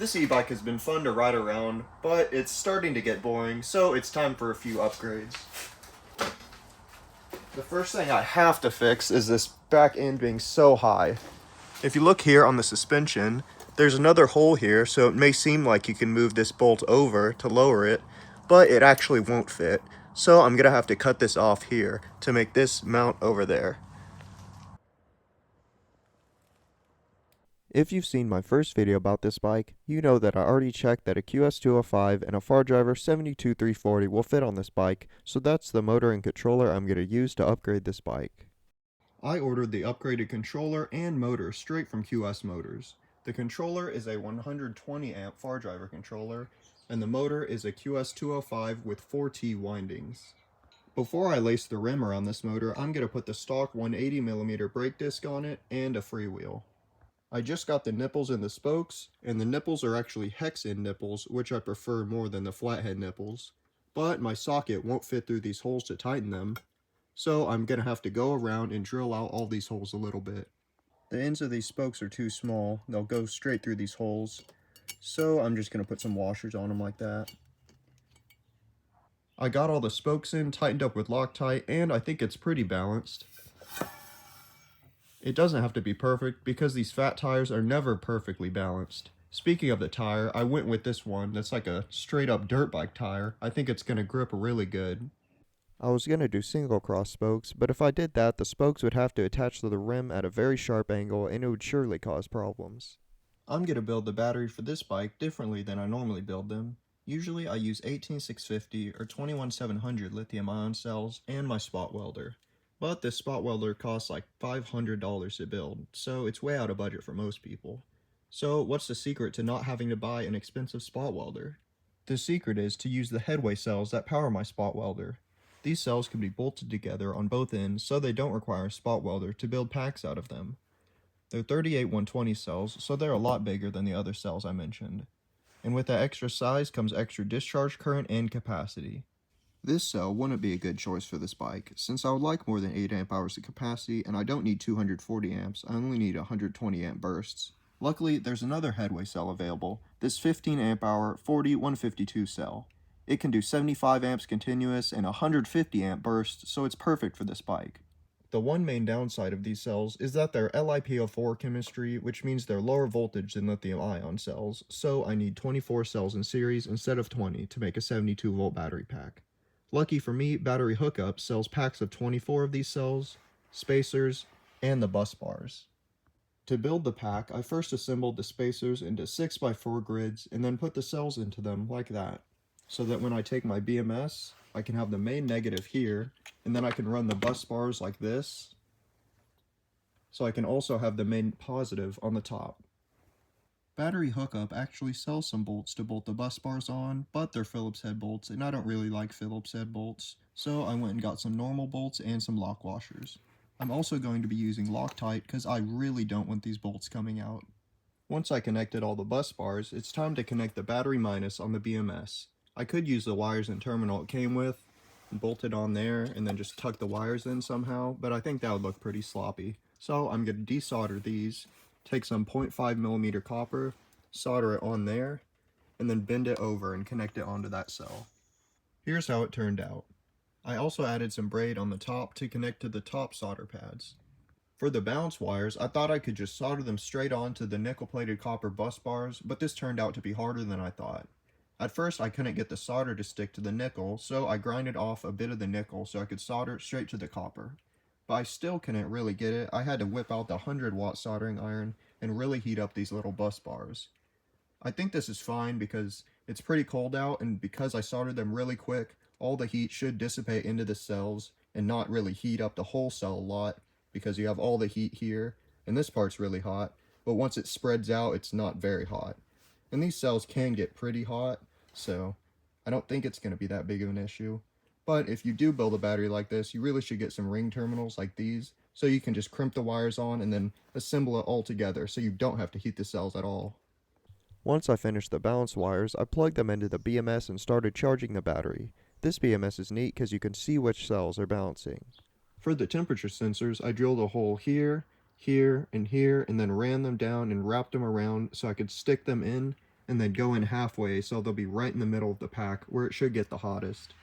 This e-bike has been fun to ride around, but it's starting to get boring, so it's time for a few upgrades. The first thing I have to fix is this back end being so high. If you look here on the suspension, there's another hole here, so it may seem like you can move this bolt over to lower it, but it actually won't fit. So I'm gonna have to cut this off here to make this mount over there. If you've seen my first video about this bike, you know that I already checked that a QS205 and a Far Driver 72340 will fit on this bike, so that's the motor and controller I'm going to use to upgrade this bike. I ordered the upgraded controller and motor straight from QS Motors. The controller is a 120 amp Far Driver controller, and the motor is a QS205 with 4T windings. Before I lace the rim around this motor, I'm going to put the stock 180mm brake disc on it and a freewheel. I just got the nipples and the spokes, and the nipples are actually hex end nipples, which I prefer more than the flathead nipples. But my socket won't fit through these holes to tighten them, so I'm going to have to go around and drill out all these holes a little bit. The ends of these spokes are too small, they'll go straight through these holes, so I'm just going to put some washers on them like that. I got all the spokes in, tightened up with Loctite, and I think it's pretty balanced. It doesn't have to be perfect because these fat tires are never perfectly balanced. Speaking of the tire, I went with this one that's like a straight up dirt bike tire. I think it's going to grip really good. I was going to do single cross spokes, but if I did that, the spokes would have to attach to the rim at a very sharp angle and it would surely cause problems. I'm going to build the battery for this bike differently than I normally build them. Usually I use 18650 or 21700 lithium ion cells and my spot welder. But this spot welder costs like $500 to build, so it's way out of budget for most people. So what's the secret to not having to buy an expensive spot welder? The secret is to use the headway cells that power my spot welder. These cells can be bolted together on both ends so they don't require a spot welder to build packs out of them. They're 38-120 cells, so they're a lot bigger than the other cells I mentioned. And with that extra size comes extra discharge current and capacity. This cell wouldn't be a good choice for this bike, since I would like more than 8 amp hours of capacity and I don't need 240 amps, I only need 120 amp bursts. Luckily, there's another headway cell available, this 15 amp hour 40-152 cell. It can do 75 amps continuous and 150 amp bursts, so it's perfect for this bike. The one main downside of these cells is that they're LiPo4 chemistry, which means they're lower voltage than lithium-ion cells, so I need 24 cells in series instead of 20 to make a 72-volt battery pack. Lucky for me, Battery Hookup sells packs of 24 of these cells, spacers, and the bus bars. To build the pack, I first assembled the spacers into 6x4 grids and then put the cells into them like that, so that when I take my BMS, I can have the main negative here, and then I can run the bus bars like this, so I can also have the main positive on the top. Battery Hookup actually sells some bolts to bolt the bus bars on, but they're Phillips head bolts, and I don't really like Phillips head bolts, so I went and got some normal bolts and some lock washers. I'm also going to be using Loctite because I really don't want these bolts coming out. Once I connected all the bus bars, it's time to connect the battery minus on the BMS. I could use the wires and terminal it came with, and bolt it on there, and then just tuck the wires in somehow, but I think that would look pretty sloppy. So I'm going to desolder these, take some 0.5mm copper, solder it on there, and then bend it over and connect it onto that cell. Here's how it turned out. I also added some braid on the top to connect to the top solder pads. For the balance wires, I thought I could just solder them straight onto the nickel-plated copper bus bars, but this turned out to be harder than I thought. At first, I couldn't get the solder to stick to the nickel, so I grinded off a bit of the nickel so I could solder it straight to the copper. But I still couldn't really get it. I had to whip out the 100-watt soldering iron and really heat up these little bus bars. I think this is fine because it's pretty cold out, and because I soldered them really quick, all the heat should dissipate into the cells and not really heat up the whole cell a lot, because you have all the heat here, and this part's really hot, but once it spreads out, it's not very hot. And these cells can get pretty hot, so I don't think it's going to be that big of an issue. But if you do build a battery like this, you really should get some ring terminals like these, so you can just crimp the wires on and then assemble it all together so you don't have to heat the cells at all. Once I finished the balance wires, I plugged them into the BMS and started charging the battery. This BMS is neat because you can see which cells are balancing. For the temperature sensors, I drilled a hole here, here, and here, and then ran them down and wrapped them around so I could stick them in, and then go in halfway so they'll be right in the middle of the pack where it should get the hottest.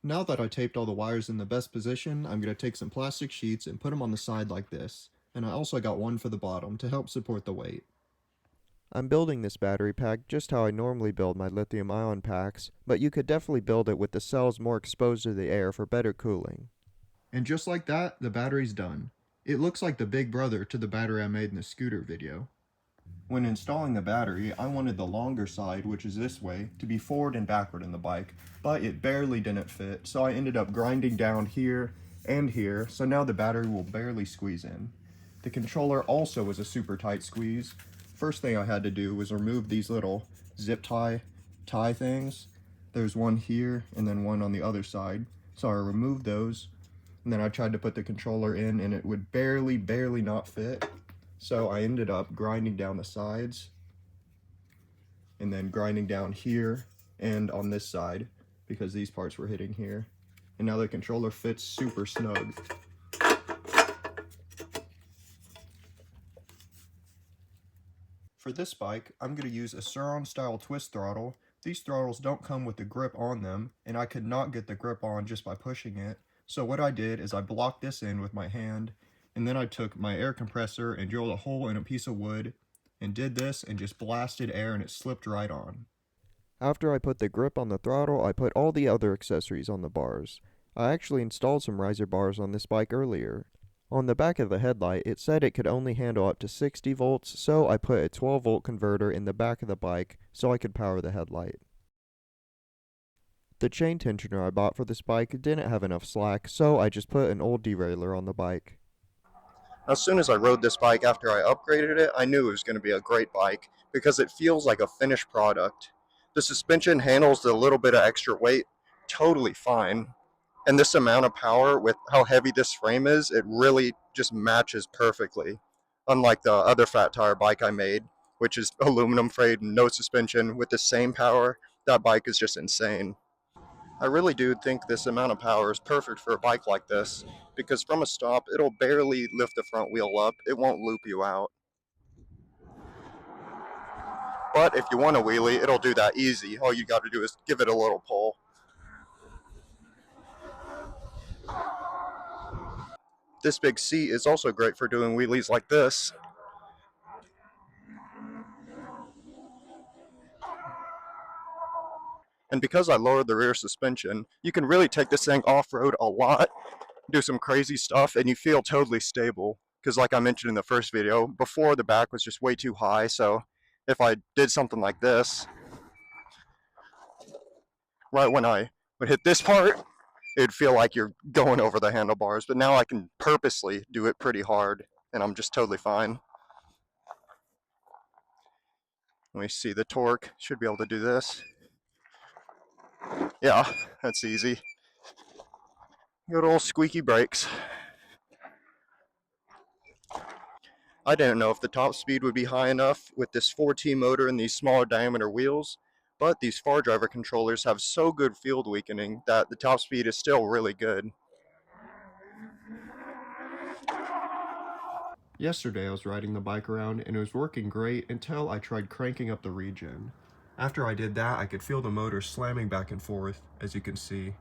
Now that I taped all the wires in the best position, I'm going to take some plastic sheets and put them on the side like this, and I also got one for the bottom to help support the weight. I'm building this battery pack just how I normally build my lithium-ion packs, but you could definitely build it with the cells more exposed to the air for better cooling. And just like that, the battery's done. It looks like the big brother to the battery I made in the scooter video. When installing the battery, I wanted the longer side, which is this way, to be forward and backward in the bike, but it barely didn't fit, so I ended up grinding down here and here, so now the battery will barely squeeze in. The controller also was a super tight squeeze. First thing I had to do was remove these little zip tie things. There's one here and then one on the other side, so I removed those, and then I tried to put the controller in and it would barely not fit. So I ended up grinding down the sides and then grinding down here and on this side because these parts were hitting here. And now the controller fits super snug. For this bike, I'm going to use a Suron style twist throttle. These throttles don't come with the grip on them, and I could not get the grip on just by pushing it. So what I did is I blocked this in with my hand, and then I took my air compressor and drilled a hole in a piece of wood and did this and just blasted air and it slipped right on. After I put the grip on the throttle, I put all the other accessories on the bars. I actually installed some riser bars on this bike earlier. On the back of the headlight, it said it could only handle up to 60 volts, so I put a 12 volt converter in the back of the bike so I could power the headlight. The chain tensioner I bought for this bike didn't have enough slack, so I just put an old derailleur on the bike. As soon as I rode this bike after I upgraded it, I knew it was going to be a great bike because it feels like a finished product. The suspension handles the little bit of extra weight totally fine. And this amount of power with how heavy this frame is, it really just matches perfectly. Unlike the other fat tire bike I made, which is aluminum frame, no suspension, with the same power, that bike is just insane. I really do think this amount of power is perfect for a bike like this, because from a stop, it'll barely lift the front wheel up, it won't loop you out. But if you want a wheelie, it'll do that easy. All you gotta do is give it a little pull. This big seat is also great for doing wheelies like this. And because I lowered the rear suspension, you can really take this thing off-road a lot, do some crazy stuff, and you feel totally stable. Because like I mentioned in the first video, before the back was just way too high, so if I did something like this, right when I would hit this part, it'd feel like you're going over the handlebars, but now I can purposely do it pretty hard, and I'm just totally fine. Let me see the torque, should be able to do this. Yeah, that's easy. Good old squeaky brakes. I didn't know if the top speed would be high enough with this 4T motor and these smaller diameter wheels, but these far driver controllers have so good field weakening that the top speed is still really good. Yesterday I was riding the bike around and it was working great until I tried cranking up the regen. After I did that, I could feel the motor slamming back and forth, as you can see.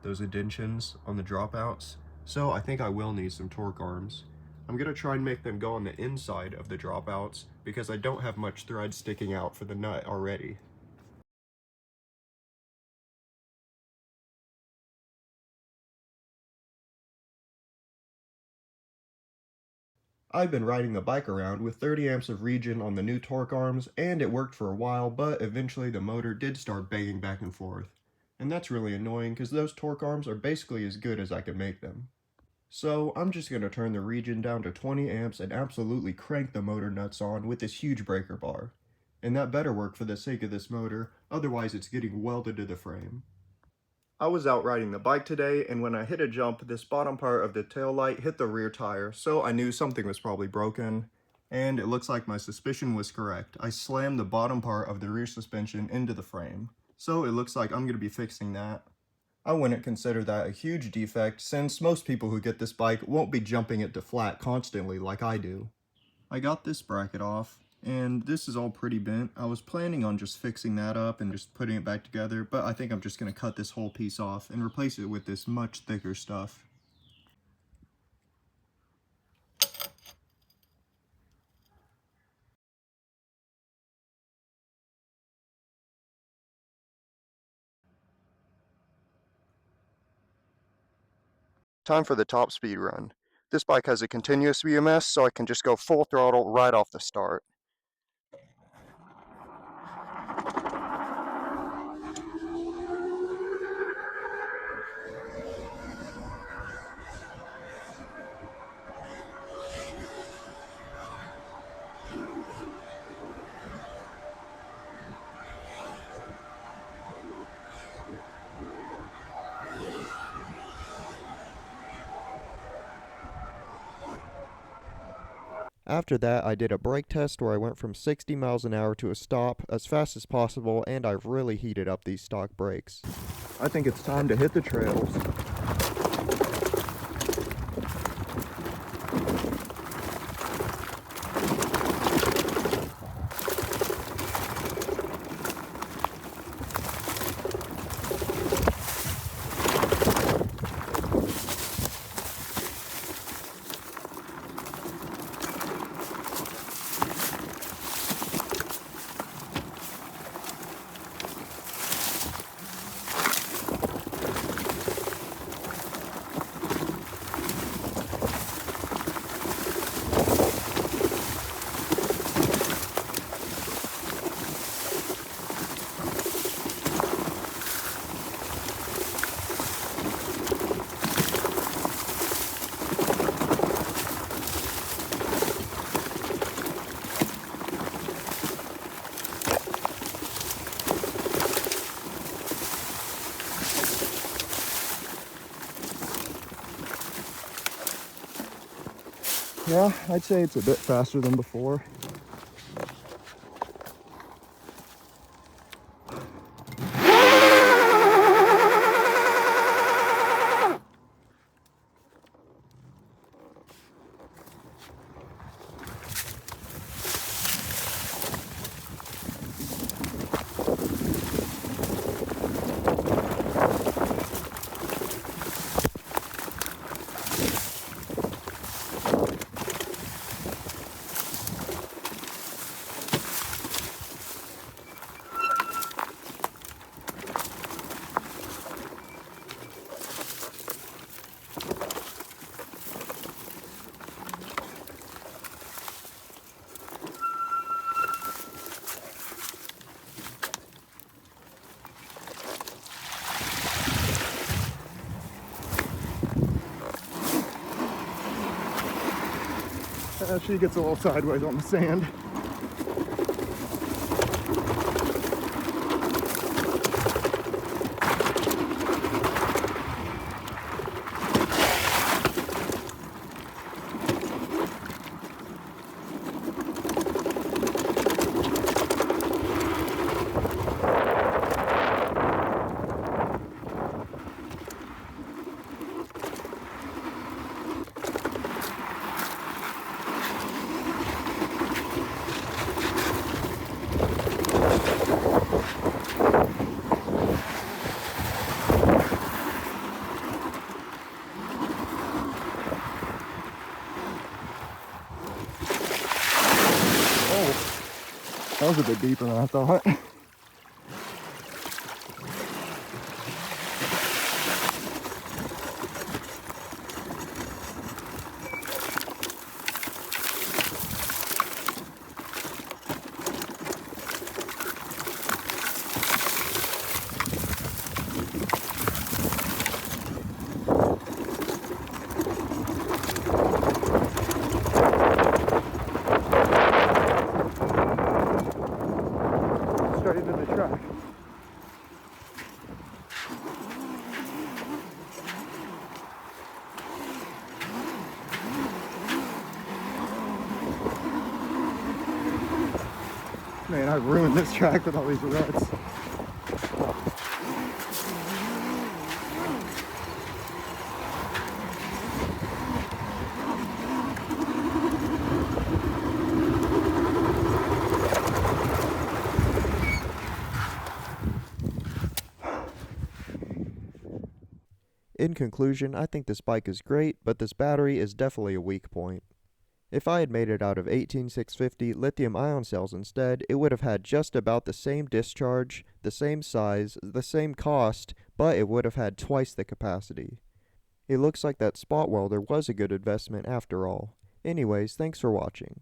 Those addentions on the dropouts. So I think I will need some torque arms. I'm going to try and make them go on the inside of the dropouts because I don't have much thread sticking out for the nut already. I've been riding the bike around with 30 amps of regen on the new torque arms, and it worked for a while, but eventually the motor did start banging back and forth. And that's really annoying because those torque arms are basically as good as I can make them. So I'm just going to turn the regen down to 20 amps and absolutely crank the motor nuts on with this huge breaker bar. And that better work for the sake of this motor, otherwise it's getting welded to the frame. I was out riding the bike today, and when I hit a jump, this bottom part of the tail light hit the rear tire, so I knew something was probably broken. And it looks like my suspicion was correct. I slammed the bottom part of the rear suspension into the frame. So it looks like I'm going to be fixing that. I wouldn't consider that a huge defect, since most people who get this bike won't be jumping it to flat constantly like I do. I got this bracket off, And this is all pretty bent. I was planning on just fixing that up and just putting it back together, but I think I'm just going to cut this whole piece off and replace it with this much thicker stuff. Time for the top speed run. This bike has a continuous BMS, so I can just go full throttle right off the start. After that, I did a brake test where I went from 60 miles an hour to a stop as fast as possible, and I've really heated up these stock brakes. I think it's time to hit the trails. Yeah, I'd say it's a bit faster than before. She gets a little sideways on the sand. That was a bit deeper than I thought. Straight into the track. Man, I ruined this track with all these ruts. In conclusion, I think this bike is great, but this battery is definitely a weak point. If I had made it out of 18650 lithium-ion cells instead, it would have had just about the same discharge, the same size, the same cost, but it would have had twice the capacity. It looks like that spot welder was a good investment after all. Anyways, thanks for watching.